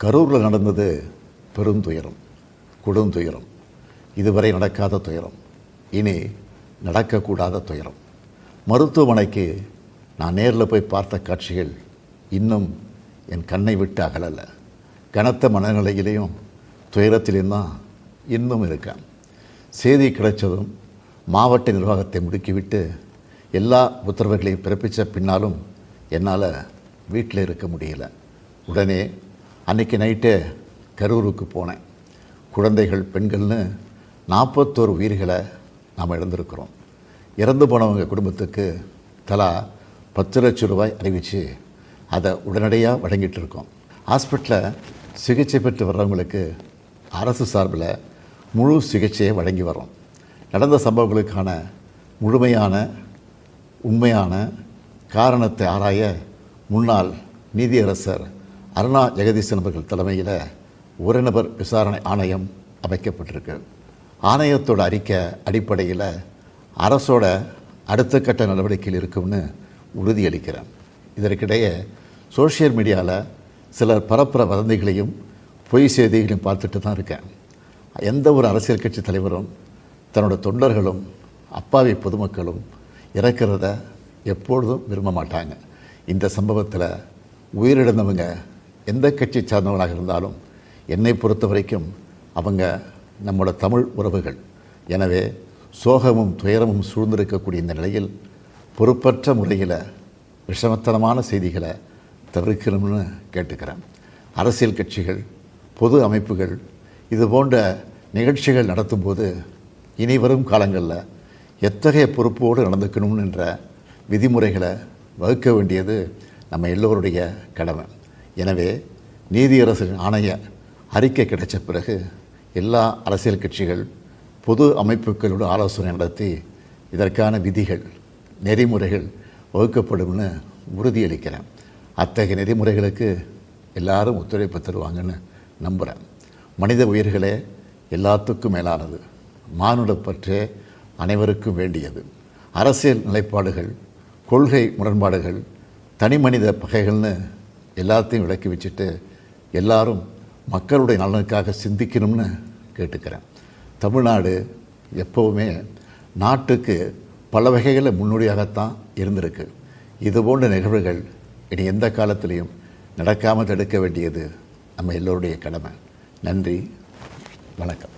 கரூரில் நடந்தது பெருந்துயரம், கொடுந்துயரம். இதுவரை நடக்காத துயரம், இனி நடக்கக்கூடாத துயரம். மருத்துவமனைக்கு நான் நேரில் போய் பார்த்த காட்சிகள் இன்னும் என் கண்ணை விட்டு அகலலை. கனத்த மனநிலையிலையும் துயரத்திலையும் தான் இன்னும் இருக்கேன். செய்தி கிடைச்சதும் மாவட்ட நிர்வாகத்தை முடுக்கிவிட்டு எல்லா உத்தரவுகளையும் பிறப்பித்த பின்னாலும் என்னால் வீட்டில் இருக்க முடியல. உடனே அன்றைக்கி நைட்டே கரூருக்கு போனேன். குழந்தைகள், பெண்கள்னு 41 உயிர்களை நாம் இழந்திருக்கிறோம். இறந்து போனவங்க குடும்பத்துக்கு தலா 10 லட்சம் ரூபாய் அறிவித்து அதை உடனடியாக வழங்கிட்டு இருக்கோம். ஹாஸ்பிட்டலில் சிகிச்சை பெற்று வர்றவங்களுக்கு அரசு சார்பில் முழு சிகிச்சையை வழங்கி வரோம். நடந்த சம்பவங்களுக்கான முழுமையான உண்மையான காரணத்தை ஆராய முன்னாள் நீதியரசர் அருணா ஜெகதீசன் அவர்கள் தலைமையில் ஒரு நபர் விசாரணை ஆணையம் அமைக்கப்பட்டிருக்கு. ஆணையத்தோட அறிக்கை அடிப்படையில் அரசோட அடுத்த கட்ட நடவடிக்கையில் இருக்கும்னு உறுதியளிக்கிறேன். இதற்கிடையே சோஷியல் மீடியாவில் சிலர் பரப்புற வதந்திகளையும் பொய் செய்திகளையும் பார்த்துட்டு தான் இருக்கேன். எந்த ஒரு அரசியல் கட்சி தலைவரும் தன்னோட தொண்டர்களும் அப்பாவி பொதுமக்களும் இறக்கிறத எப்பொழுதும் விரும்ப மாட்டாங்க. இந்த சம்பவத்தில் உயிரிழந்தவங்க எந்த கட்சி சார்ந்தவங்களாக இருந்தாலும் என்னை பொறுத்த வரைக்கும் அவங்க நம்மளோட தமிழ் உறவுகள். எனவே சோகமும் துயரமும் சூழ்ந்திருக்கக்கூடிய இந்த நிலையில் பொறுப்பற்ற முறையில் விஷமத்தனமான செய்திகளை தவிர்க்கணும்னு கேட்டுக்கிறேன். அரசியல் கட்சிகள், பொது அமைப்புகள் இது போன்ற நிகழ்ச்சிகள் நடத்தும்போது இனி வரும் காலங்களில் எத்தகைய பொறுப்போடு நடந்துக்கணும்ன்ற விதிமுறைகளை வகுக்க வேண்டியது நம்ம எல்லோருடைய கடமை. எனவே நீதியரசரின் ஆணைய அறிக்கை கிடைச்ச பிறகு எல்லா அரசியல் கட்சிகள், பொது அமைப்புகளோடு ஆலோசனை நடத்தி இதற்கான விதிகள், நெறிமுறைகள் வகுக்கப்படும்னு உறுதியளிக்கிறேன். அத்தகைய நெறிமுறைகளுக்கு எல்லாரும் ஒத்துழைப்பு தருவாங்கன்னு நம்புகிறேன். மனித உயிர்களே எல்லாத்துக்கும் மேலானது. மானுடப்பற்றே அனைவருக்கும் வேண்டியது. அரசியல் நிலைப்பாடுகள், கொள்கை முரண்பாடுகள், தனி மனித பகைகள்னு எல்லாத்தையும் விலக்கி வச்சுட்டு எல்லாரும் மக்களுடைய நலனுக்காக சிந்திக்கணும்னு கேட்டுக்கிறேன். தமிழ்நாடு எப்போவுமே நாட்டுக்கு பல வகைகளில் முன்னோடியாகத்தான் இருந்திருக்கு. இதுபோன்ற நிகழ்வுகள் இனி எந்த காலத்திலையும் நடக்காமல் தடுக்க வேண்டியது நம்ம எல்லோருடைய கடமை. நன்றி, வணக்கம்.